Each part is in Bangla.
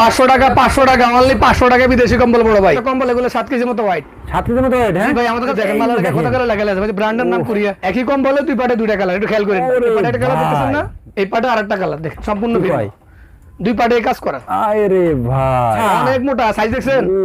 500 টাকা 500 টাকা অনলি 500 টাকা বিদেশি কম্বল বড় ভাই। কম্বল এগুলো 7 কেজির মতো হোয়াইট। 7 কেজির মতো হোয়াইট হ্যাঁ ভাই আমাদের কাছে দেখেন মালের কত করে লাগা আছে ভাই, ব্র্যান্ডের নাম কোরিয়া। একই কম্বলে দুই পাটে দুইটা কালার, একটু খেয়াল করেন। এই পাটে একটা কালার দেখতেছেন না, এই পাটে আরেকটা কালার দেখেন, সম্পূর্ণ ভিন্ন। দুই পাটে কাজ করা। আরে ভাই অনেক মোটা সাইজ দেখছেন। ও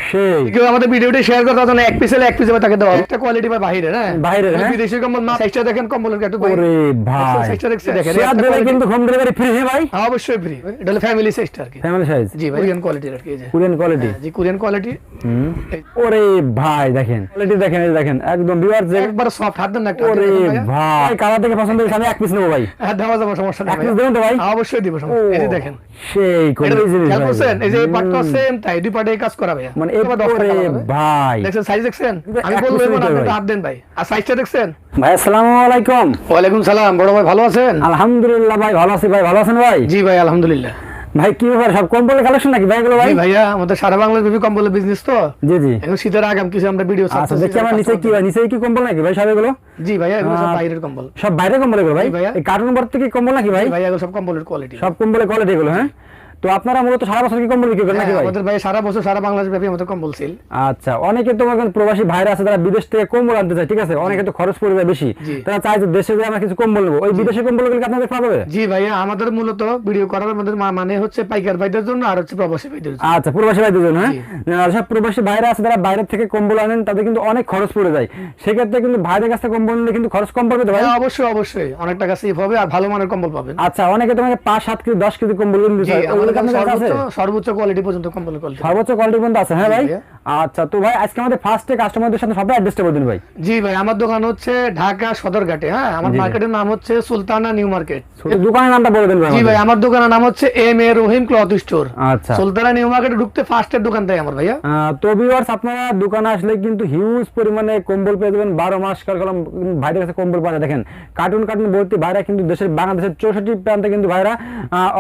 সেই কেউ আমাদের ভিডিওটি শেয়ার করতে জন্য এক পিসে এক পিসে তাকে দেওয়া একটা কোয়ালিটি ভাই বাইরে হ্যাঁ বাইরে হ্যাঁ বিদেশি কম্বল মা সাইজটা দেখেন, কম্বলের একটু ওরে ভাই সাইজটা দেখছেন দেখেন, শেয়ার দিলে কিন্তু হোম ডেলিভারি ফ্রি হ্যাঁ ভাই? অবশ্যই ফ্রি। এটা হলো ফ্যামিলি সাইজটা আর কি, ফ্যামিলি সাইজ। জি ভাই কোরিয়ান কোয়ালিটির আর কি, এই যে কোরিয়ান কোয়ালিটি। জি কোরিয়ান কোয়ালিটি। ওরে ভাই দেখেন কোয়ালিটি দেখেন, এই দেখেন একদম ভিউয়ার যে একবার সফট হাত দেন না একটা। ওরে ভাই কালার দেখে পছন্দ হয়েছে, আমি এক পিস নেব ভাই। হ্যাঁ দেওয়া যাবে, সমস্যা নেই এক পিস দেবেন তো ভাই? অবশ্যই দিব, সমস্যা এই যে দেখেন সেই কোয়ালিটি জিনিস খেয়াল ভাই। করছেন, এই যে পাটটা সেম তাই দুই পাটে কাজ করা ভাই, মানে এই ওরে ভাই দেখছেন সাইজ দেখছেন। আমি বলবো এবার আপনি হাত দেন ভাই। আর সাইজটা দেখছেন ভাই? আসসালামু আলাইকুম। ওয়ালাইকুম সালাম বড় ভাই, ভালো আছেন? আলহামদুলিল্লাহ ভাই ভালো আছি ভাই, ভালো আছেন ভাই? জি ভাই আলহামদুলিল্লাহ। ভাই কি ব্যাপার, সব কম্বলের কালেকশন নাকি ভাই এগুলো ভাই? জি ভাইয়া আমাদের সারা বাংলার বেবি কম্বলের বিজনেস তো। জি জি এখন শীতের আগাম কিছু আমরা ভিডিও আচ্ছা দেখি আমার নিচে কি ভাই, নিচে কি কম্বল নাকি ভাই সব এগুলো? জি ভাইয়া এগুলো সব বাইরের কম্বল। সব বাইরের কম্বল এগুলো ভাই? ভাইয়া। এই কার্টুন ভর্তি কি কম্বল নাকি ভাই? ভাইয়া এগুলো সব কম্বলের কোয়ালিটি, সব কম্বলের কোয়ালিটি এগুলো হ্যাঁ? তো আপনারা মূলত সারা বছর কি কম্বল বিক্রি করেন নাকি ভাই? আমাদের ভাই সারা বছর সারা বাংলাদেশ ব্যাপী আমাদের কম্বল সেল। আচ্ছা অনেকে তো এখন প্রবাসী ভাইরা আছে যারা বিদেশ থেকে কম্বল আনতে চায়, ঠিক আছে, অনেকে তো খরচ পড়ে যায় বেশি, তারা চায় যে দেশে যে আমরা কিছু কম্বল নেবো, ওই বিদেশি কম্বলগুলো কি আপনাদের পাওয়া যাবে? জি ভাইয়া আমাদের মূলত ভিডিও করার আমাদের মানে হচ্ছে পাইকার ভাইদের জন্য আর হচ্ছে প্রবাসী ভাইদের জন্য। আচ্ছা প্রবাসী ভাইদের জন্য হ্যাঁ? আর সব প্রবাসী ভাইরা আছে যারা বাইরে থেকে কম্বল আনেন তাদের কিন্তু অনেক খরচ পড়ে যায়, সেক্ষেত্রে কিন্তু ভাইদের কাছে কম্বল নিলে কিন্তু খরচ কম পড়বে তো ভাই? অবশ্যই অবশ্যই অনেক টাকা সেভ হবে আর ভালো মানের কম্বল পাবেন। আচ্ছা অনেকে তোমাকে 5-7 কেজি 10 কেজি কম্বল নিতে চায়, ওগুলো কি আপনার কাছে আছে? সর্বোচ্চ কোয়ালিটি পর্যন্ত কম্বলের কোয়ালিটি, সর্বোচ্চ কোয়ালিটি পর্যন্ত আছে হ্যাঁ ভাই? আচ্ছা তো ভাই আজকে আমাদের ফার্স্টে কাস্টমারদের সাথে সবাই অ্যাড্রেসটা বলে দিন ভাই। জি ভাই আমার দোকান হচ্ছে ঢাকা সদরঘাটে, হ্যাঁ আমার মার্কেটের নাম হচ্ছে সুলতানা নিউ মার্কেট। দোকানের নামটা বলে দেন ভাই। জি ভাই আমার দোকানের নাম হচ্ছে M A Rahim cloth store. আচ্ছা সুলতানা নিউ মার্কেটে ঢুকতে ফার্স্টের দোকান তাই আমার ভাইয়া। তো ভিউয়ার্স আপনারা দোকানে আসলে কিন্তু হিউজ পরিমাণে কম্বল পেয়ে যাবেন, 12 মাস কালকালাম ভাইদের কাছে কম্বল পাওয়া যায়। দেখেন কার্টুন কার্টুন ভর্তি ভাইরা কিন্তু দেশের বাংলাদেশের 64 প্রান্তে কিন্তু ভাইরা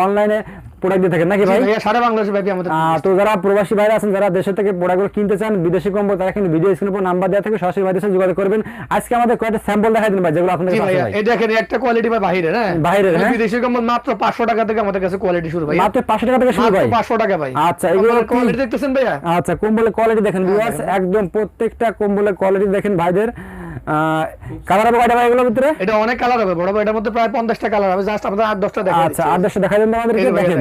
অনলাইনে প্রোডাক্ট দিয়ে থাকেন নাকি ভাই? সারা বাংলাদেশে ব্যাপী আমাদের। তো যারা প্রবাসী ভাইরা আছেন যারা দেশে থেকে প্রোডাক্টগুলো কিনতে চান বিদেশি কম্বল, তারা কিন্তু ভিডিও স্ক্রিনের উপর নাম্বার দেওয়া থাকে, সরাসরি ভাইদের সাথে যোগাযোগ করবেন। আজকে আমাদের কয়েকটা স্যাম্পল দেখাই দিন ভাই যেগুলো আপনাদের কাছে আছে ভাই। এই দেখেন একটা কোয়ালিটি ভাই বাইরের, হ্যাঁ বাইরের হ্যাঁ? বিদেশি কম্বল মাত্র 500 টাকা থেকে আমাদের কাছে কোয়ালিটি শুরু ভাই। মাত্র 500 টাকা থেকে শুরু ভাই? 500 টাকা ভাই। আচ্ছা এগুলো কোয়ালিটি দেখতেছেন ভাইয়া? আচ্ছা কম্বলের কোয়ালিটি দেখেন ভিউয়ার্স, একদম প্রত্যেকটা কম্বলের কোয়ালিটি দেখেন ভাইদের। কালার হবে কয়টা ভাই এগুলোর ভিতরে? এটা অনেক কালার হবে বড় ভাই, এটার মধ্যে প্রায় 50টা কালার হবে, জাস্ট আপনাদের 8-10টা দেখাই। আচ্ছা 8-10টা দেখাই দেন আমাদেরকে। দেখেন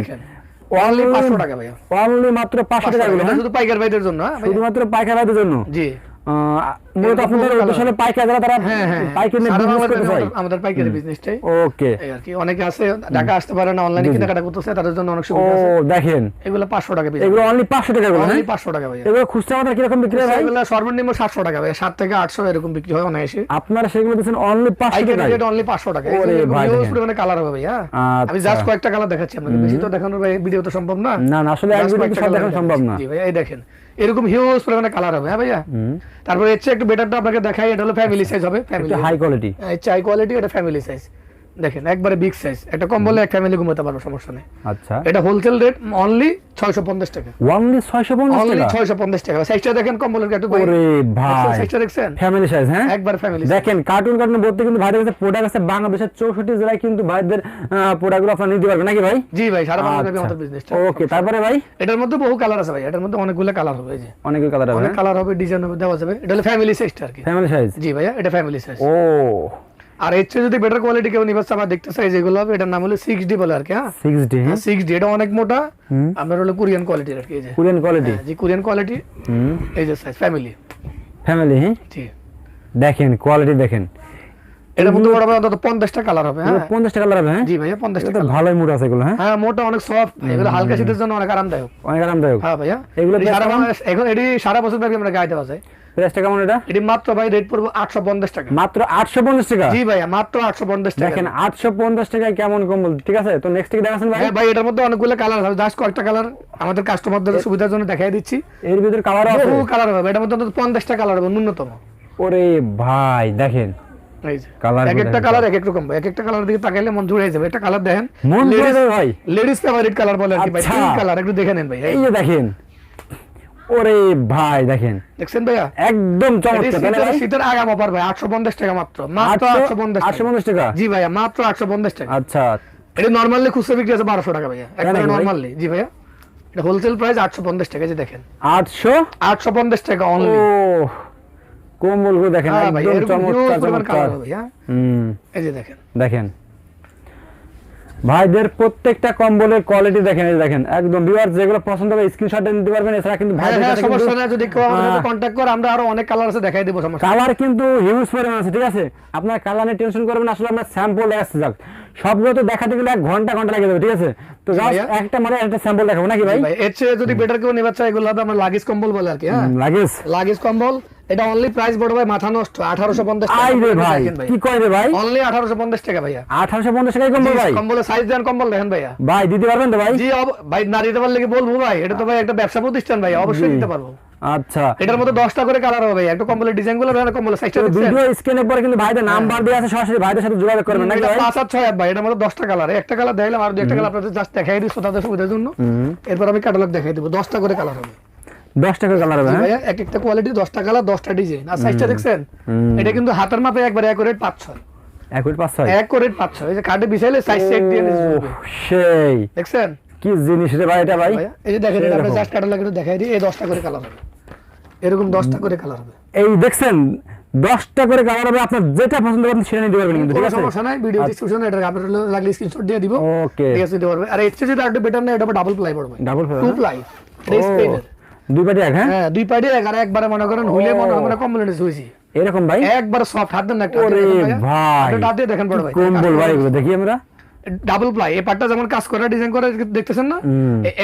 অনলি 500 টাকা ভাইয়া, অনলি মাত্র 500 টাকা এগুলো শুধু পাইকার ভাইদের জন্য, হ্যাঁ শুধুমাত্র পাইকার ভাইদের জন্য। জি মূলত আপনাদের উদ্দেশ্য হলো পাইকার যারা তারা পাইকারি নিয়ে বিজনেস করতে চায়, আমাদের পাইকারি বিজনেসটাই। ওকে এই আর কি অনেকে আছে ঢাকা আসতে পারে না, অনলাইনে কেনাকাটা করতেছে, তাদের জন্য অনেক সুবিধা আছে। ও দেখেন এগুলো 500 টাকা পিস, এগুলো অনলি 500 টাকা এগুলো অনলি 500 টাকা ভাই। এগুলো খুচরা আমাদের কি রকম বিক্রি হয় ভাই? এগুলো সর্বনিম্ন 700 টাকা ভাই, 7 থেকে 800 এরকম বিক্রি হয় অনায়াসে। আপনারা সেগুলো দিচ্ছেন অনলি 500 টাকা? এটা অনলি 500 টাকা। ওরে ভাই মানে কালার হবে ভাই, হ্যাঁ আমি জাস্ট কয়েকটা কালার দেখাচ্ছি আপনাকে, বেশি তো দেখানোর ভাই ভিডিও তো সম্ভব না। না না আসলে এক ভিডিওতে সব দেখানো সম্ভব না। জি ভাই এই দেখেন এরকম হিউজ পরিমাণে কালার হবে, হ্যাঁ ভাইয়া। তারপরে এর চেয়ে একটু বেটারটা আপনাকে দেখাই, এটা হলো ফ্যামিলি সাইজ হবে, family high quality, high quality, এটা ফ্যামিলি সাইজ। দেখেন একবারে বিগ সাইজ, একটা কম্বলে এক ফ্যামিলি ঘুমাতে পারবে, সমস্যা নেই। আচ্ছা এটা হোলসেল রেট অনলি 650 টাকা, অনলি 650 টাকা, অনলি 650 টাকা। সাইজটা দেখেন কম্বলের একটু ওরে ভাই সাইজটা দেখছেন? ফ্যামিলি সাইজ হ্যাঁ একবার ফ্যামিলি। দেখেন কার্টুন কার্টুন বলতে কিন্তু ভাইদের কাছে প্রোডাক্ট আছে বাংলাদেশের 64 জেলায়, কিন্তু ভাইদের প্রোডাক্টগুলো আপনারা নিতে পারবেন নাকি ভাই? জি ভাই সারা বাংলাদেশে আমাদের বিজনেসটা। ওকে তারপরে ভাই এটার মধ্যে বহু কালার আছে ভাই, এটার মধ্যে অনেকগুলো কালার হবে, এই যে অনেকগুলো কালার হবে, অনেক কালার হবে, ডিজাইন হবে, দেওয়া যাবে। এটা হলো ফ্যামিলি সাইজটা আর কি, ফ্যামিলি সাইজ। জি ভাইয়া এটা ফ্যামিলি সাইজ। ও আর এর চেয়ে যদি বেটার কোয়ালিটি কেউ নিবে আমরা দেখতে চাই যেগুলো হবে, এটার নাম হলো 6D বলে আর কি, হ্যাঁ 6D 6D। এটা অনেক মোটা, আমরা হলো কোরিয়ান কোয়ালিটির আর কি, এই যে কোরিয়ান কোয়ালিটি, জি কোরিয়ান কোয়ালিটি, এই যে সাইজ ফ্যামিলি ফ্যামিলি জি। দেখেন কোয়ালিটি দেখেন, এটার মধ্যে বড় বড় 50টা কালার হবে, হ্যাঁ 50 টাকা কালার হবে হ্যাঁ? জি ভাইয়া 50টা কালার। ভালোই মোটা আছে এগুলো হ্যাঁ? হ্যাঁ মোটা অনেক সফট, এগুলো হালকা শীতের জন্য অনেক আরামদায়ক, অনেক আরামদায়ক। হ্যাঁ ভাইয়া এগুলো এখন এটি সারা বছর ব্যাপী আমরা গায়ে দেওয়া যায়। প্রাইসটা কেমন এটা? এটি মাত্র ভাই রেট পড়বে 850 টাকা, মাত্র 850 টাকা। জি ভাইয়া মাত্র 850 টাকা। দেখেন 850 টাকায় কেমন কম্বল, ঠিক আছে। তো নেক্সট কি দেখাচ্ছেন ভাই? হ্যাঁ ভাই এটার মধ্যে অনেকগুলো কালার হবে, জাস্ট কয়েকটা কালার আমাদের কাস্টমারদের সুবিধার জন্য দেখাই দিচ্ছি। এর ভিতর কালার আছে, বহু কালার হবে, এটার মধ্যে 50টা কালার হবে ন্যূনতম। ওরে ভাই দেখেন এই যে কালার, এক একটা কালার এক এক রকম ভাই, এক একটা কালার দিকে তাকাইলে মন জুড়ে যাবে। একটা কালার দেখেন, মন জুড়ে যাবে ভাই, লেডিস ফেভারিট কালার বলে আর কি ভাই, আচ্ছা। পিঙ্ক কালার একটু দেখে নেন ভাই, এই যে দেখেন, ওরে ভাই দেখেন দেখছেন ভাইয়া একদম চমৎকার। তাহলে ভাই শীতের আগাম অফার ভাই 850 টাকা মাত্র, মাত্র 850 টাকা। জি ভাইয়া মাত্র 850 টাকা। আচ্ছা এটা নরমালি খুচরা বিক্রি আছে 1200 টাকা ভাইয়া, একদম নরমালি। জি ভাইয়া এটা হোলসেল প্রাইস 850 টাকা, এই যে দেখেন 850 টাকা ও অনলি। কম্বলগুলো দেখেন ভাই একদম এরকম হিউজ চমৎকার পরিমাণ চমৎকার। কালার হবে ভাই। এই যে দেখেন দেখেন ভাইদের প্রত্যেকটা কম্বলের কোয়ালিটি দেখেন, এই দেখেন একদম ভিউয়ার্স যেগুলো পছন্দ হবে স্ক্রিনশট নিতে পারবেন। এছাড়া কিন্তু ভাইদের কাছে সমস্যা নাই, যদি কেউ আমাদের সাথে কন্টাক্ট করে আমরা আরো অনেক কালার আছে দেখাই দেব, সমস্যা কালার কিন্তু হিউজ পরিমাণ আছে, ঠিক আছে? আপনার কালার নিয়ে টেনশন করবেন না, আসলে আমরা স্যাম্পল দেখাচ্ছি, যাক সবগুলো তো দেখাতে গেলে 1 ঘন্টা লেগে যাবে, ঠিক আছে? তো জাস্ট একটা মানে একটা স্যাম্পল দেখাবো নাকি ভাই? ভাই এর চেয়ে যদি বেটার কেউ নিতে চায় এগুলো হবে আমরা লাগেজ কম্বল বলে আর কি। হ্যাঁ লাগেজ কম্বল, এটা অনলি প্রাইস বড় ভাই মাথা নষ্ট 1850 টাকা। আই রে ভাই কি কয় রে ভাই, অনলি 1850 টাকা ভাইয়া। 1850 টাকায় কম্বল ভাই? কম্বলের সাইজ দেন, কম্বল দেখেন ভাইয়া। ভাই দিতে পারবেন তো ভাই? জি ভাই, না দিতে পারলে কি বলবো ভাই, এটা তো ভাই একটা ব্যবসা প্রতিষ্ঠান ভাই, অবশ্যই দিতে পারবো। আচ্ছা এটার মধ্যে 10টা করে কালার হবে ভাই, একটা কম্বলের ডিজাইন গুলো ভাই, কম্বলের সাইজটা দেখছেন? ভিডিও স্ক্রিনে পরে কিন্তু ভাইদের নাম্বার দেওয়া আছে, সরাসরি ভাইদের সাথে যোগাযোগ করবেন নাকি ভাই? 5 আর 6 ভাই, এটার মধ্যে 10টা কালার, একটা কালার দেখাইলাম আর একটা কালার আপনাদের জাস্ট দেখাই দিই তাদের সুবিধার জন্য। এরপর আমি ক্যাটালগ দেখাই দেব, 10টা করে কালার হবে। 10 টাকা কালার হবে ভাইয়া, এক একটা কোয়ালিটি 10টা কালার 10টা ডিজাইন। আর সাইজটা দেখছেন? এটা কিন্তু হাতের মাপে একবারে অ্যাকুরেট 5-6, অ্যাকুরেট 5-6। এই যে কার্ডে বিছাইলে সাইজ চেক দিয়ে নিতে হবে। সেই দেখছেন কি জিনিস রে ভাই এটা ভাই? এই যে দেখেন, এটা আমরা জাস্ট ক্যাটালগ একটু দেখাই দিই, এই 10টা করে কালার হবে, এরকম 10টা করে কালার হবে। এই দেখছেন 10টা করে কালার হবে, আপনার যেটা পছন্দ হবে সেটা নিতে পারবেন কিন্তু, ঠিক আছে? সমস্যা নাই, ভিডিও ডিসক্রিপশনে এটা আপনার লাগলে স্ক্রিনশট দিয়ে দিব। ওকে ঠিক আছে, দিতে পারবে। আর এর চেয়ে যদি আরেকটু বেটার না, এটা ডাবল প্লাই পড়বে, ডাবল প্লাই, 2 প্লাই, এটা স্পেনের দুই পাটি এক। হ্যাঁ দুই পাটি এক, আর একবারে মনে করেন হইলে মনে হয় কম্বলেন্স হইছি এরকম ভাই, একবার সফট হাত দেন না একটা। ওরে ভাই এটা হাতে দেখেন বড় ভাই, কম্বল ভাই এগুলো দেখি আমরা। ডাবল প্লাই, এই পাটটা যেমন কাজ করে ডিজাইন করে দেখতেছেন না,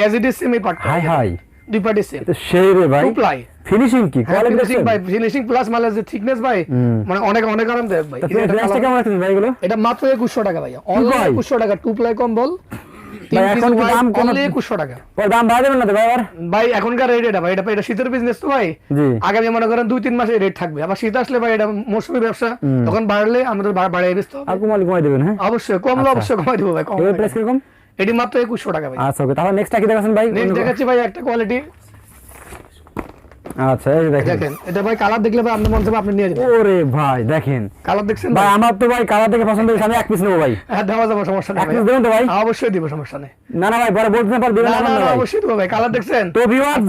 এজ ইট ইজ সেম এই পাটটা। হাই হাই দুই পাটি সেম, তো সেই রে ভাই 2 প্লাই। ফিনিশিং কি কোয়ালিটি ফিনিশিং ভাই, ফিনিশিং প্লাস মানে যে থিকনেস ভাই, মানে অনেক অনেক আরামদায়ক ভাই। এটা প্রাইসটা কেমন আছে ভাই এগুলো? এটা মাত্র 2100 টাকা ভাই, অনলি 2100 টাকা 2 প্লাই কম্বল। ভাই এখন কি দাম কোন 2100 টাকা? ওই দাম বাড়াবে না তো ভাই? আর ভাই এখনকার রেট এটা ভাই, এটা শীতের বিজনেস তো ভাই, আগামী মনে করেন 2-3 মাসে রেট থাকবে। আবার শীত আসলে ভাই এটা মৌসুমী ব্যবসা, তখন বাড়লে আমাদের বাড়াই বেচতে হবে। আর কমাই দিবেন? হ্যাঁ অবশ্যই, কমলে অবশ্যই কমাই দেব ভাই। কম এর প্রাইস কিরকম? এটি মাত্র 2100 টাকা ভাই। আচ্ছা ওকে, তাহলে নেক্সটটা কি দেখাচ্ছেন ভাই? নেক্সট দেখাচ্ছি ভাই একটা কোয়ালিটি। আচ্ছা এই দেখেন, এটা ভাই কালার দেখলে ভাই আপনি মন চাইবে আপনি নিয়ে যাবেন। ওরে ভাই দেখেন কালার দেখছেন ভাই? আমার তো ভাই কালার দেখে পছন্দ হয়েছে, আমি এক পিস নেব ভাই। হ্যাঁ দেওয়া যাবে, সমস্যা নেই এক পিস দেবেন তো ভাই? অবশ্যই দিব, সমস্যা নেই। না না ভাই পরে বলতে না, পরে দিবেন না ভাই? অবশ্যই দিব ভাই। কালার দেখছেন তো ভিউয়ার্স,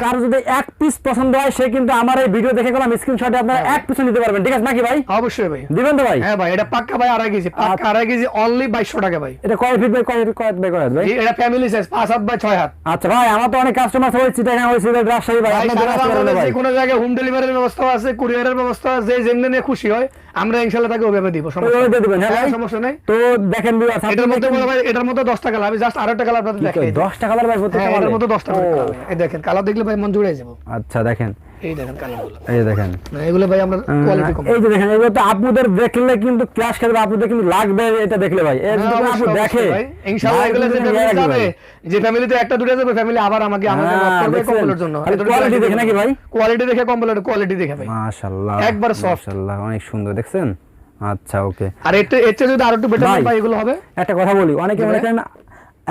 কার যদি এক পিস পছন্দ হয় সে কিন্তু আমার এই ভিডিও দেখে গেলাম স্ক্রিনশটে আপনারা এক পিস নিতে পারবেন, ঠিক আছে নাকি ভাই? অবশ্যই ভাই দিবেন তো ভাই? হ্যাঁ ভাই, এটা পাক্কা ভাই 2.5 কেজি, পাক্কা 2.5 কেজি অনলি 2200 টাকা ভাই। এটা কয় ফিট বাই কয় বাই কয় ভাই? এটা ফ্যামিলি সাইজ 5 হাত বাই 6 হাত। আচ্ছা ভাই, আমার তো অনেক কাস্টমার আছে ওই চিটাগাং ওই সিলেট রাজশাহী ভাই, আপনাদের রাজশাহী ভাই কোন জায়গায় হোম ডেলিভারির ব্যবস্থা আছে, কুরিয়ারের ব্যবস্থা আছে, যেমনি নিয়ে খুশি হয় আমরা ইনশাআল্লাহ তাকে ওভাবে দিব, সমস্যা নেই। তো দেখেন ভিউয়ার্স, এটার মধ্যে বড় ভাই, এটার মধ্যে 10টা কালার, আমি জাস্ট আরেকটা কালার আপনাদের দেখাই। 10টা কালার ভাই প্রত্যেকটা কালার? এটার মধ্যে 10টা কালার। এই দেখেন কালার দেখলে ভাই মন জুড়ে যাবে। আচ্ছা দেখেন, এই দেখেন কালারগুলো, এই দেখেন এগুলো ভাই আমরা কোয়ালিটি কম। এই যে দেখেন, এগুলো তো আপুদের দেখলে কিন্তু ক্লাস খেলবে, আপুদের কিন্তু লাগবে এটা দেখলে ভাই। এই যদি আপু দেখে ভাই ইনশাআল্লাহ এগুলো যে ফ্যামিলি যাবে, যে ফ্যামিলিতে একটা দুটো যাবে, ফ্যামিলি আবার আমাকে নক করবে কম্বলের জন্য। কোয়ালিটি দেখে নাকি ভাই? কোয়ালিটি দেখে কম্বলের কোয়ালিটি দেখে ভাই, মাশাআল্লাহ একবার সফট, মাশাআল্লাহ অনেক সুন্দর দেখছেন। আচ্ছা ওকে, আর এটা যদি আরো একটু বেটার ভাই এগুলো হবে। একটা কথা বলি, অনেকে মনে করেন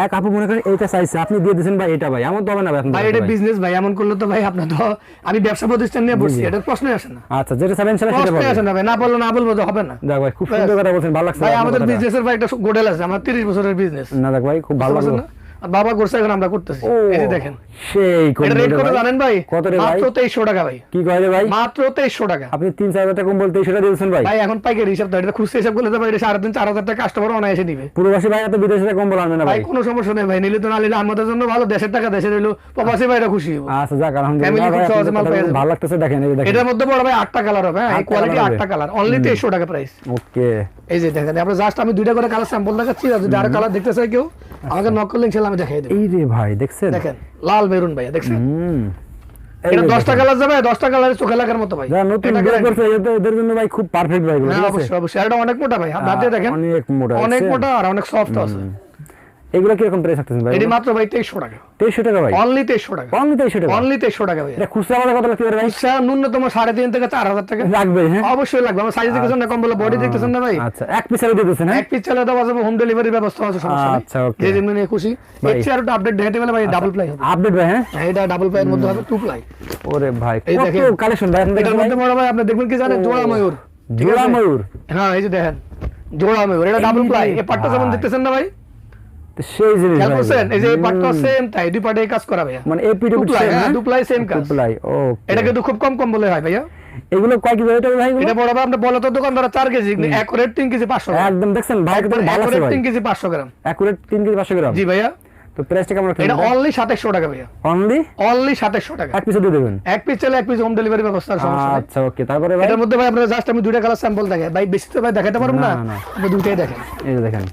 এক আপু মনে করেন এইটা চাইছে, আপনি দিয়ে দিয়েছেন ভাই এটা ভাই, এমন তো হবে না ভাই। এটা বিজনেস ভাই, এমন করলে তো ভাই আপনার তো, আমি ব্যবসা প্রতিষ্ঠান নিয়ে বসছি, এটা প্রশ্নই আসে না। আচ্ছা যেটা চাইবেন সেটা প্রশ্নই আসে না ভাই, না বললে না বলবো তো হবে না। দেখ ভাই খুব সুন্দর কথা বলছেন, ভালো লাগছে ভাই। আমাদের বিজনেসের ভাই একটা গোডেল আছে, আমার 30 বছরের বিজনেস। না দেখ ভাই খুব ভালো লাগলো, আর বাবা করছে, এখন আমরা করতেছি। এই যে দেখেন সেই এটা রেট কত জানেন ভাই? কত রে ভাই? মাত্র 2300 টাকা ভাই। কি কয় রে ভাই? মাত্র 2300 টাকা। আপনি 3-4 টাকা কম বলতে সেটা দিয়েছেন ভাই? ভাই এখন পাইকারি হিসাব তো, এটা খুচরা হিসাব করলে তো ভাই এটা 3,500-4,000 টাকা কাস্টমার অনায়াসে দিবে। প্রবাসী ভাই এত বিদেশে কম বলবেন না ভাই? কোনো সমস্যা নেই ভাই, নিলে তো না নিলে আমাদের জন্য ভালো, দেশের টাকা দেশে রইলো, প্রবাসী ভাইরা খুশি হবে। আচ্ছা যাক আলহামদুলিল্লাহ ভাই, ভালো লাগতেছে। দেখেন এই দেখেন, এটার মধ্যে বড় ভাই 8টা কালার হবে। হ্যাঁ এই কোয়ালিটি 8টা কালার, অনলি 2300 টাকা প্রাইস। ওকে এই যে দেখেন, আমরা জাস্ট আমি 2টা করে কালার স্যাম্পল দেখাচ্ছি, আর যদি আরো কালার দেখতে চাই কেউ আমাকে নক করলে ইনশাআল্লাহ আমি দেখাই দেব। এই রে ভাই দেখছেন, দেখেন লাল মেরুন ভাই, দেখছেন এটা 10টা কালার যাবে, 10টা কালারে চোখে লাগার মতো ভাই। যারা নতুন বিয়ে করতে এদের জন্য ভাই খুব পারফেক্ট ভাই এগুলো। হ্যাঁ অবশ্যই অবশ্যই, এটা অনেক মোটা ভাই, হাতে দেখেন অনেক মোটা, অনেক মোটা আর অনেক সফট আছে। এগুলো কি রকম প্রাইস থাকতেছে ভাই? এটি মাত্র ভাই 2300 টাকা। 2300 টাকা ভাই? অনলি 2300 টাকা, অনলি 2300 টাকা, অনলি 2300 টাকা ভাই। এটা খুচরা বাজার কত লাগতে পারে ভাই? খুচরা ন্যূনতম 3.5 থেকে 4000 টাকা লাগবে। হ্যাঁ অবশ্যই লাগবে। আমার সাইজ দেখতেছেন না, কম্বল বডি দেখতেছেন না ভাই? আচ্ছা এক পিস আলু দিতেছেন? হ্যাঁ এক পিস চালে দেওয়া যাবে, হোম ডেলিভারি ব্যবস্থা আছে, সমস্যা নেই। আচ্ছা ওকে, যে যেমনি নিয়ে খুশি। এর চেয়ে আরো আপডেট দেখাতে গেলে ভাই ডাবল প্লাই হবে। আপডেট ভাই? হ্যাঁ এটা ডাবল প্লাই এর মধ্যে হবে 2 প্লাই। ওরে ভাই এই কত দেখেন কালেকশন ভাই আপনাদের এর মধ্যে বড় ভাই, আপনি দেখবেন কি জানেন, জোড়া ময়ূর। জোড়া ময়ূর? হ্যাঁ এই যে দেখেন জোড়া ময়ূর, এটা ডাবল প্লাই। এই পাটটা যেমন দেখতেছেন না ভাই, তো সেই জিনিস খেয়াল ভাই। করছেন এই যে এই পার্টটা সেম তাই দুই পার্টে কাজ করা ভাইয়া মানে এপি টু টু প্লাই, হ্যাঁ, টু প্লাই সেম কাজ। প্লাই ওকে। এটা কিন্তু খুব কম কম বলে হয় ভাইয়া। এগুলো কয় কেজি এটা ভাই? এটা বড় ভাই আপনি বলে তো দোকানদার 4 কেজি, কিন্তু একুরেট 3 কেজি 500 গ্রাম। একদম দেখছেন ভাই কত ভালো আছে একুরেট ভাই। 3 কেজি 500 গ্রাম। একুরেট 3 কেজি 500 গ্রাম। জি ভাইয়া। তো প্রাইসটা কেমন রাখছেন? এটা অনলি 2700 টাকা ভাইয়া। অনলি অনলি 2700 টাকা। এক পিস দিয়ে দেবেন? এক পিস চলে এক পিস হোম ডেলিভারি ব্যবস্থা আছে, সমস্যা নাই। আচ্ছা ওকে। তারপরে ভাই এটার মধ্যে ভাই আপনারা জাস্ট আমি দুইটা কালার স্যাম্পল দেখাই ভাই, বেশি তো ভাই দেখাতে পারবো না, না, না। আপনি দুইটাই দেখেন। এই যে দেখেন,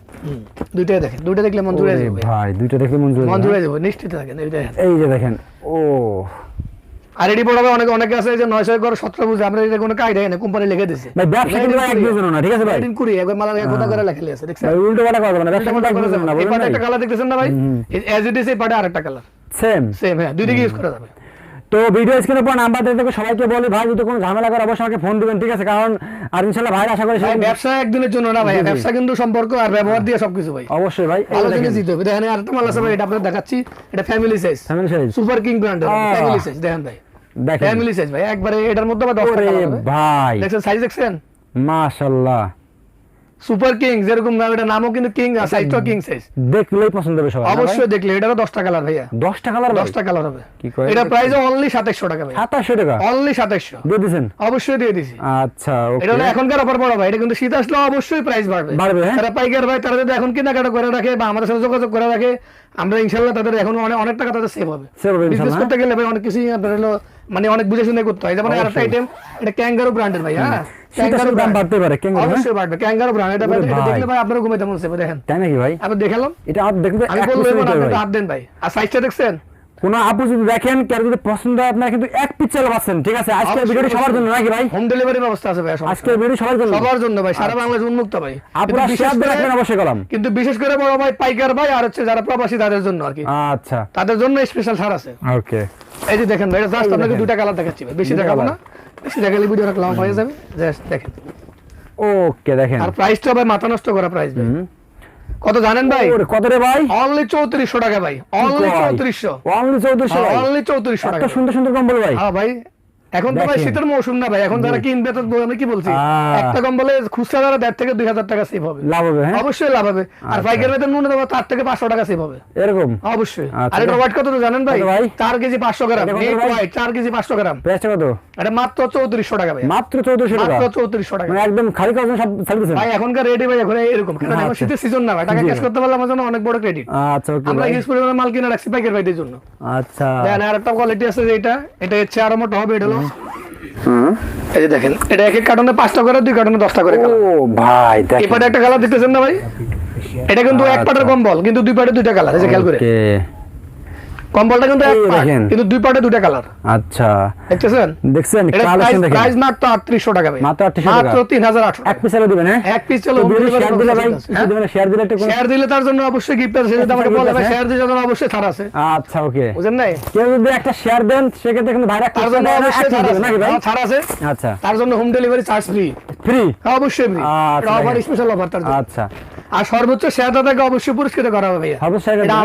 দুইটাই দেখেন, দুইটা দেখলে মন জুড়ে ওরে যাবে ভাই দুইটা দেখলে মন জুড়ে মন যাবে। জুড়ে যাবে, নিশ্চিত থাকেন। এই দেখেন, এই যে দেখেন, ও আর এডি বড় ভাই অনেকে আছে যে 900 করে 17 বুঝে, আমরা এটা কোনো কায়দা নেই, কোম্পানি লিখে দিছে ভাই ব্যবসা কিন্তু ভাই এক দুজন না, ঠিক আছে ভাই? দিন কুরি একবার মালা কথা করে লেখা আছে, দেখছেন? ভাই উল্টো পাল্টা কথা বলেন না, ব্যবসা কিন্তু এক দুজন না, এই বলেন পাটে না? একটা কালার দেখতেছেন না ভাই, এজ ইট ইজ এই পাটে আরেকটা কালার সেম সেম, হ্যাঁ, দুই দিকে ইউজ করা যাবে। তো ভিডিও স্ক্রিনের পর নাম্বার দিয়ে দেবো, সবাইকে বলি ভাই যদি কোনো ঝামেলা করে অবশ্যই আমাকে ফোন দিবেন, ঠিক আছে? কারণ আর ইনশাআল্লাহ ভাই আশা করি ভাই ব্যবসা একদিনের জন্য না ভাই, ব্যবসা কিন্তু সম্পর্ক আর ব্যবহার দিয়ে সবকিছু ভাই। অবশ্যই ভাই। এই ভালো দেখেন জিনিস দিতে হবে। দেখেন আরেকটা মাল আছে ভাই, এটা আপনাদের দেখাচ্ছি, এটা family size, family size super king ব্র্যান্ডের ফ্যামিলি সাইজ। দেখেন ভাই, দেখেন, ফ্যামিলি সাইজ ভাই, একবারে এটার মধ্যে আবার 10টা ওরে কালার হবে। ভাই দেখছেন সাইজ দেখছেন? মাশাআল্লাহ, সুপার কিং যেরকম নাম, এটা নামও কিন্তু কিং, আর সাইজটাও কিং সাইজ। দেখলেই পছন্দ হবে সবাই। অবশ্যই দেখলে এটারও 10টা কালার ভাইয়া, 10টা কালার, 10টা কালার হবে। কি কয়? এটা প্রাইস অনলি 2700 টাকা ভাই, 2700 টাকা অনলি 2700। দিয়ে দিবেন? অবশ্যই দিয়ে দিছি। আচ্ছা ওকে। এটা হলো এখনকার অফার বড় ভাই, এটা কিন্তু শীত আসলে অবশ্যই প্রাইস বাড়বে। বাড়বে, হ্যাঁ? তারা পাইকার ভাই, তারা যদি এখন কেনাকাটা করে রাখে বা আমাদের সাথে যোগাযোগ করে রাখে, আমরা ইনশাআল্লাহ তাদের এখন অনেক টাকা তাদের সেভ হবে। Save হবে বিজনেস ইনশাআল্লাহ। করতে গেলে ভাই অনেক কিছুই আপনার হলো মানে অনেক বুঝে শুনে করতে হয়। যেমন আরেকটা অবশ্যই। আইটেম, এটা ক্যাঙ্গারু ব্র্যান্ডের ভাই, হ্যাঁ, ক্যাঙ্গারু দাম বাড়তে পারে, ক্যাঙ্গারু, হ্যাঁ? অবশ্যই বাড়বে, ক্যাঙ্গারু ব্র্যান্ড। এটা ভাই, ওরে এটা ভাই। দেখলে ভাই আপনারও ঘুমাইতে মন চাইবে। দেখেন, তাই নাকি ভাই? আমি দেখালাম, এটা আর দেখতে আমি এক বলবো পিস এবার নিতে হবে আপনি ভাই। হাত দেন ভাই। আর সাইজটা দেখছেন? কোনো আপু যদি দেখেন, কেউ যদি পছন্দ হয়, আপনারা কিন্তু এক পিস চাল পাচ্ছেন, ঠিক আছে? আজকের ভিডিওটি সবার জন্য নাকি ভাই? হোম ডেলিভারি ব্যবস্থা আছে ভাই, আজকের ভিডিও সবার জন্য, সবার জন্য ভাই, সারা বাংলাদেশ উন্মুক্ত ভাই। আপনারা কিন্তু বিশেষ শেয়ার দিয়ে করে- রাখবেন অবশ্যই কলাম। কিন্তু বিশেষ করে বড় ভাই পাইকার ভাই আর হচ্ছে যারা প্রবাসী তাদের জন্য আর কি, আচ্ছা তাদের জন্য স্পেশাল ছাড় আছে। ওকে। এই যে দেখেন ভাই, এটা জাস্ট এই যে আপনাকে দেখেন। দুইটা কালার দেখাচ্ছি ভাই, বেশি দুইটা দেখাবো colour। না, বেশি দেখালে ভিডিও রাখলাম হয়ে যাবে। জাস্ট দেখেন, ওকে দেখেন, আর প্রাইসটা ভাই মাথা নষ্ট করা প্রাইস ভাই। কত জানেন ভাই? ওরে কত রে ভাই? অনলি 3400 টাকা ভাই, অনলি 3400, অনলি 3400 ভাই? অনলি 3400 এত টাকা। সুন্দর সুন্দর কম্বল ভাই। হ্যাঁ ভাই, এখন তো ভাই দেখেন। শীতের মৌসুম না ভাই, এখন যারা কিনবে তো আমি কি বলছি, একটা কম্বলে খুচরা যারা 1.5 থেকে 2000 টাকা সেভ হবে, লাভ হবে, হ্যাঁ? অবশ্যই লাভ হবে। আর আচ্ছা। পাইকারি বেতন ন্যূনতম 4 থেকে 500 টাকা সেভ হবে, এরকম অবশ্যই। আচ্ছা। আর এটা ওয়েট কত তো জানেন ভাই? কত ভাই? 4 কেজি 500 গ্রাম, এটা কত নেট ভাই? ওয়েট 4 কেজি 500 গ্রাম। প্রাইসটা কত? এটা মাত্র 3400 টাকা ভাই, মাত্র 1400 টাকা, মাত্র 3400 টাকা। মানে একদম খালি কাগজ সব সার্ভিস। ভাই এখনকার রেডি ভাই, এখন এরকম, কারণ এখন আচ্ছা। শীতের সিজন না ভাই, টাকা জি ক্যাশ ভাই। করতে পারলে আমার জন্য অনেক বড় ক্রেডিট। আচ্ছা ওকে আমরা ভাই। ইউজ পরিমাণে মাল কিনে রাখছি পাইকার ভাইদের জন্য। আচ্ছা দেখেন আর একটা কোয়ালিটি আছে, যে এটা হচ্ছে আরো মোটা হবে। এটা হলো এই যে দেখেন, এটা এক এক কার্টনে 5টা করে, 2 কার্টনে 10টা করে ও কালার। ভাই এই দেখেন, পাটে একটা কালার দেখতেছেন না ভাই? এটা কিন্তু এক পাটের কম্বল, কিন্তু 2 পাটে 2টা কালার। এই যে খেয়াল করে, ওকে কম্বলটা কিন্তু এক এই পাট, দেখেন। কিন্তু 2 পাটে 2টা কালার। আচ্ছা দেখতেছেন? দেখছেন এটা কালেকশন দেখেন, প্রাইস মাত্র 3800 টাকা ভাই, মাত্র 3800 টাকা। মাত্র 3800 এক পিস চালু দিবেন, হ্যাঁ? এক পিস চলো তো ভিডিও শেয়ার দিলে ভাই, কিছু দিবেন শেয়ার দিলে একটু শেয়ার দিলে তার জন্য অবশ্যই গিফট আছে। সে যদি আমাকে বলে ভাই শেয়ার দিলে তার অবশ্যই ছাড় আছে, আচ্ছা ওকে। বুঝেন নাই? কেউ যদি একটা শেয়ার দেন সেক্ষেত্রে কিন্তু ভাইরা তার জন্য অবশ্যই ছাড় আছে, নাকি ভাই? ছাড় আছে। আচ্ছা তার জন্য home delivery charge free, free, অবশ্যই ফ্রি। আচ্ছা, এটা অফার, দেখেন। স্পেশাল অফার তার জন্য। আচ্ছা আর সর্বোচ্চ শেয়ার দাতাকে অবশ্যই পুরস্কৃত করা হবে ভাইয়া, অবশ্যই এটা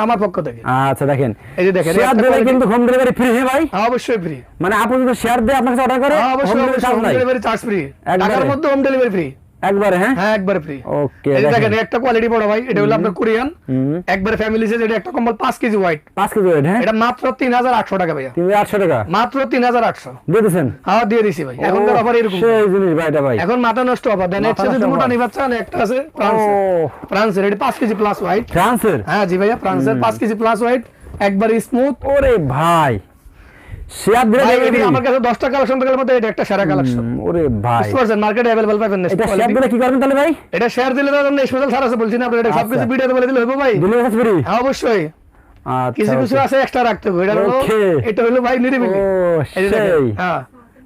আমার পক্ষ থেকে। আচ্ছা দেখেন, এই যে দেখেন, শেয়ার একটা দিলে quality- কিন্তু হোম ডেলিভারি ফ্রি, হ্যাঁ ভাই? অবশ্যই ফ্রি, মানে আপনি যদি শেয়ার দিয়ে আপনার কাছে অর্ডার করে অবশ্যই চার্জ হোম নাই ডেলিভারি চার্জ ফ্রি, একবারে? টাকার মধ্যে হোম ডেলিভারি ফ্রি, একবারে, হ্যাঁ? হ্যাঁ একবারে ফ্রি। ওকে এই যে দেখেন, দেখেন, একটা কোয়ালিটি বড় ভাই, এটা হলো আপনার কোরিয়ান, হুম, একবারে ফ্যামিলি সাইজ। এটা একটা কম্বল 5 কেজি হোয়াইট, 5 কেজি ওয়েট, হ্যাঁ? এটা মাত্র 3800 টাকা ভাইয়া, 3800 টাকা মাত্র 3800। দিয়ে দিয়েছেন? হ্যাঁ দিয়ে দিছি ভাই, এখনকার অফার এরকম। সেই জিনিস ভাই, এটা ভাই এখন মাথা নষ্ট অফার দেন, মাথা একসাথে নষ্ট দুটো offer। নিবাচ্ছেন। একটা আছে ও ফ্রান্সের, এটা 5 কেজি প্লাস হোয়াইট। ফ্রান্সের, হ্যাঁ জি ভাইয়া, ফ্রান্সের 5 কেজি প্লাস হোয়াইট, একবারে স্মুথ। ওরে ভাই শেয়ার দিলে ভাই দেবে এটি কি? আমার কাছে 10টা কালেকশন থাকার মধ্যে এটা একটা সেরা কালেকশন। ওরে ভাই বুঝতে পারছেন, মার্কেটে अवेलेबल পাবেন না এটা শেয়ার কোয়ালিটি। দিলে কি করবেন তাহলে ভাই? এটা শেয়ার দিলে তার জন্য স্পেশাল ছাড় আছে, বলছি না আপনাদের, এটা সবকিছু আচ্ছা। ভিডিওতে বলে দিলে হবে ভাই। দিলে ফ্রি? হ্যাঁ অবশ্যই, আচ্ছা কিছু কিছু okay। আছে এক্সট্রা রাখতে হবে। এটা হলো Okay। এটা হলো ভাই নিরিবিলি। ও এই যে দেখেন, সেই হ্যাঁ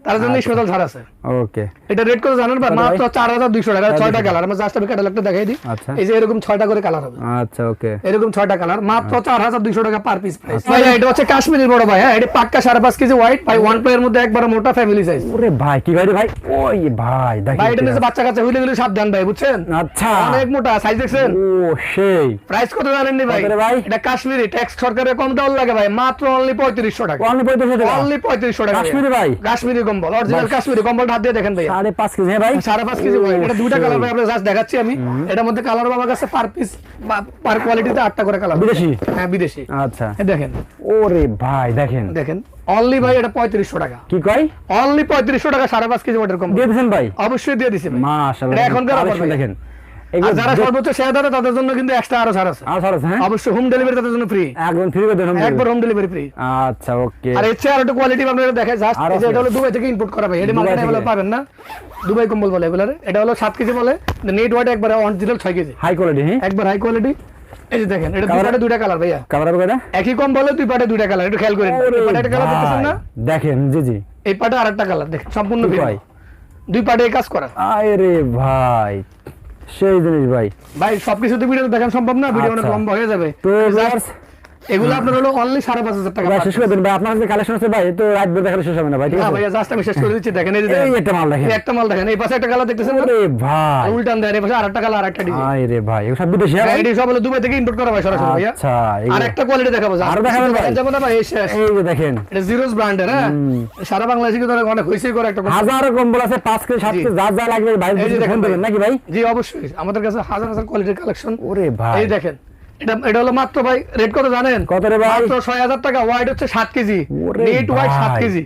তার জন্য স্পেশাল ছাড় আছে। ওকে এটা রেট কত জানেন ভাই? কত মাত্র ভাই? 4200 টাকা, 6টা কালার। আমরা জাস্ট আমি ক্যাটালগটা দেখাই দিই। আচ্ছা। এই যে এরকম 6টা করে কালার হবে, আচ্ছা ওকে এরকম 6টা কালার, মাত্র 4200 টাকা পার পিস প্রাইস। ভাই এটা হচ্ছে কাশ্মীরি বড় ভাই, হ্যাঁ এটা পাক্কা 5.5 কেজি হোয়াইট ভাই, ওয়ান প্লেয়ার মধ্যে একবার মোটা ফ্যামিলি সাইজ। ওরে ভাই কি ভাই রে ভাই? ওই ভাই দেখেন ভাই এটা নিচে বাচ্চা কাচ্চা হইলে গেলে সাবধান ভাই, বুঝছেন? আচ্ছা অনেক মোটা সাইজ, দেখছেন? ও সেই প্রাইস কত জানেন নি ভাই? কত রে ভাই? এটা কাশ্মীরি, ট্যাক্স সরকারের কম দেওয়ার লাগে ভাই, মাত্র অনলি 3500 টাকা, অনলি 3500 টাকা অনলি 3500 টাকা। কাশ্মীরি ভাই? কাশ্মীরি কম্বল, অরিজিনাল কাশ্মীরি কম্বল হাত দিয়ে দেখেন ভাই 5.5 কেজি হ্যাঁ ভাই 5.5 কেজি ভাই এটা দুইটা কালার ভাই আপনাদের জাস্ট দেখাচ্ছি আমি এটার মধ্যে কালার আমার কাছে পার পিস পার কোয়ালিটিতে 8টা করে কালার বিদেশি হ্যাঁ বিদেশি আচ্ছা এই দেখেন ওরে ভাই দেখেন দেখেন অনলি ভাই এটা 3500 টাকা কি কয় অনলি 3500 টাকা 5.5 কেজি ওয়াটার কম দিয়ে দিবেন ভাই অবশ্যই দিয়ে দিছি ভাই মাশাআল্লাহ এটা এখনকার অফার কালেকশন ভাই দেখেন আর যারা সর্বোচ্চ শেয়ার দাদা তাদের জন্য কিন্তু এক্সট্রা আরো ছাড় আছে হ্যাঁ অবশ্যই হোম ডেলিভারি তাদের জন্য ফ্রি একদম ফ্রি করে দেন একবার হোম ডেলিভারি ফ্রি আচ্ছা ওকে আর এর চেয়ে আরো একটু কোয়ালিটি আপনারা দেখেন জাস্ট আরো এই যে এটা হলো দুবাই থেকে ইম্পোর্ট করা ভাই এটা মার্কেটে থেকে। अवेलेबल পাবেন না দুবাই কম্বল বলে এগুলার এটা হলো 7 কেজি বলে নেট ওয়েট একবার অরিজিনাল 6 কেজি হাই কোয়ালিটি হ্যাঁ একবার হাই কোয়ালিটি এই যে দেখেন এটা দুই পাটে দুইটা কালার ভাইয়া কালার হবে এটা একই কম্বলে দুই পাটে দুইটা কালার একটু খেয়াল করেন এই পাটে একটা কালার দেখতেছেন না দেখেন জি জি এই পাটে আরেকটা কালার দেখেন সম্পূর্ণ কি ভিন্ন ভাই? দুই পাটে এই কাজ করা আরে ভাই সেই জিনিস ভাই ভাই সবকিছু তো ভিডিও দেখানো সম্ভব না ভিডিও অনেক আচ্ছা। লম্বা হয়ে যাবে তো Just ভিউয়ার্স এগুলো আপনার হলো অনলি 5,500 টাকা ভাই শেষ করে দিন ভাই আপনার যে কালেকশন আছে ভাই তো রাত বের দেখালে শেষ হবে না ভাই ঠিক হ্যাঁ আছে ভাইয়া জাস্ট আমি শেষ করে দিচ্ছি দেখেন এই যে এই দেখেন একটা মাল দেখেন এই একটা মাল দেখেন এই পাশে একটা কালার দেখতেছেন না আরে ভাই উল্টান দেন এই পাশে আরেকটা কালার আরেকটা ডিজাইন আরে ভাই এগুলো সব বিদেশি হ্যাঁ ভাই? এটি সব হলো দুবাই থেকে ইম্পোর্ট করা ভাই সরাসরি ভাইয়া আচ্ছা এগুলো- আর একটা কোয়ালিটি দেখাবো আরো দেখাবেন ভাই? যাবো না ভাই এই শেষ এই যে দেখেন এটা জিরোস ব্র্যান্ডের হ্যাঁ সারা বাংলাদেশে কিন্তু অনেক হইছে করে একটা company। হাজারো কম্বল আছে 5 কেজি 7 কেজি যা যা লাগবে ভাই এই যে দেখেন ফোন দেবেন নাকি ভাই জি অবশ্যই আমাদের কাছে হাজার হাজার কোয়ালিটির কালেকশন ওরে ভাই এই দেখেন এটা হলো মাত্র ভাই রেট কত জানেন কত রে ভাই? মাত্র 6,000 টাকা ওয়াইড হচ্ছে 7 কেজি ওরে নেট ওয়াইড 7 ভাই। কেজি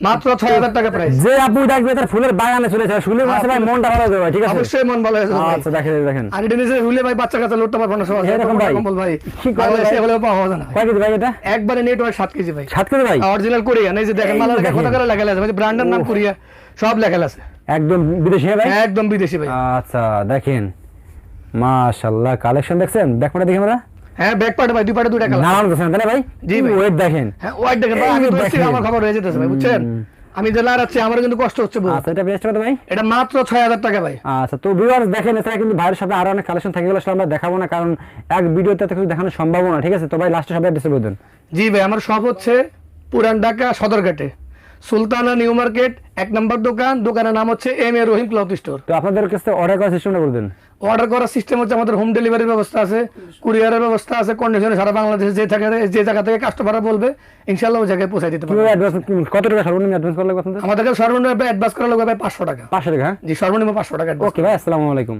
মাত্র 6,000 টাকা প্রাইস যে আপু দেখবে তার ফুলের বাগানে চলে যায় ফুলের মাসে ভাই মনটা ভালো হবে ভাই ঠিক আছে অবশ্যই মন ভালো হয়ে যাবে ভাই। আচ্ছা দেখেন দেখেন আর এটা নিজে হুলে ভাই বাচ্চা কাচ্চা লোটটা পারবো না সবাই এরকম ভাই? কম্বল ভাই কি করে বাংলাদেশে ভাই? available পাওয়া যায় না কয় কেজি ভাই এটা একবারে নেট ওয়াইড 7 কেজি ভাই 7 কেজি ভাই অরিজিনাল কোরিয়ান এই যে দেখেন এই মালার দেখেন। কত করে লেখা আছে ভাই ব্র্যান্ডের নাম কোরিয়া সব লেখা আছে একদম বিদেশি হ্যাঁ ভাই একদম বিদেশি ভাই আচ্ছা দেখেন মাশাআল্লাহ কালেকশন দেখছেন দেখ মানে দেখি আমরা হ্যাঁ ব্যাক পার্টে ভাই দুই পার্টে দুইটা কালার নারায়ণ দেখছেন তাই না ভাই জি ভাই। ওয়েট দেখেন হ্যাঁ ওয়াইড দেখেন ভাই এই আমি দেখেন। বলছি আমার খবর হয়ে যেতেছে ভাই বুঝছেন আমি যে লাড়াচ্ছি আমারও কিন্তু কষ্ট হচ্ছে বহু আচ্ছা এটা বেস্ট কত ভাই এটা মাত্র 6,000 টাকা ভাই আচ্ছা তো ভিউয়ার্স দেখেন এছাড়া কিন্তু ভাইয়ের সাথে আরো অনেক কালেকশন থাকে গেলে আমরা দেখাবো না কারণ এক ভিডিওতে তো কিছু দেখানো সম্ভব না ঠিক আছে তো ভাই লাস্টে সবাই অ্যাড্রেস বলে দেন জি ভাই আমার শপ হচ্ছে পুরান ঢাকা সদরঘাটে সুলতানা নিউ মার্কেট 1 নম্বর দোকান দোকানের নাম হচ্ছে M A Rahim cloth store তো আপনাদের কাছে অর্ডার করার সিস্টেমটা বলে দেন অর্ডার করার সিস্টেম হচ্ছে আমাদের হোম ডেলিভারির ব্যবস্থা আছে কুরিয়ারের ব্যবস্থা আছে কন্ডিশনে সারা বাংলাদেশে যে জায়গা থেকে কাস্টমাররা বলবে ইনশাআল্লাহ ওই জায়গায় পৌঁছে দিতে পারবে কিভাবে অ্যাডভান্স কত টাকা সর্বনিম্ন অ্যাডভান্স করলে কথা আমাদের কাছে সর্বনিম্ন অ্যাডভান্স করা লাগবে 500 টাকা 500 টাকা হ্যাঁ জি সর্বনিম্ন 500 টাকা advance। ওকে ভাই আসসালামু আলাইকুম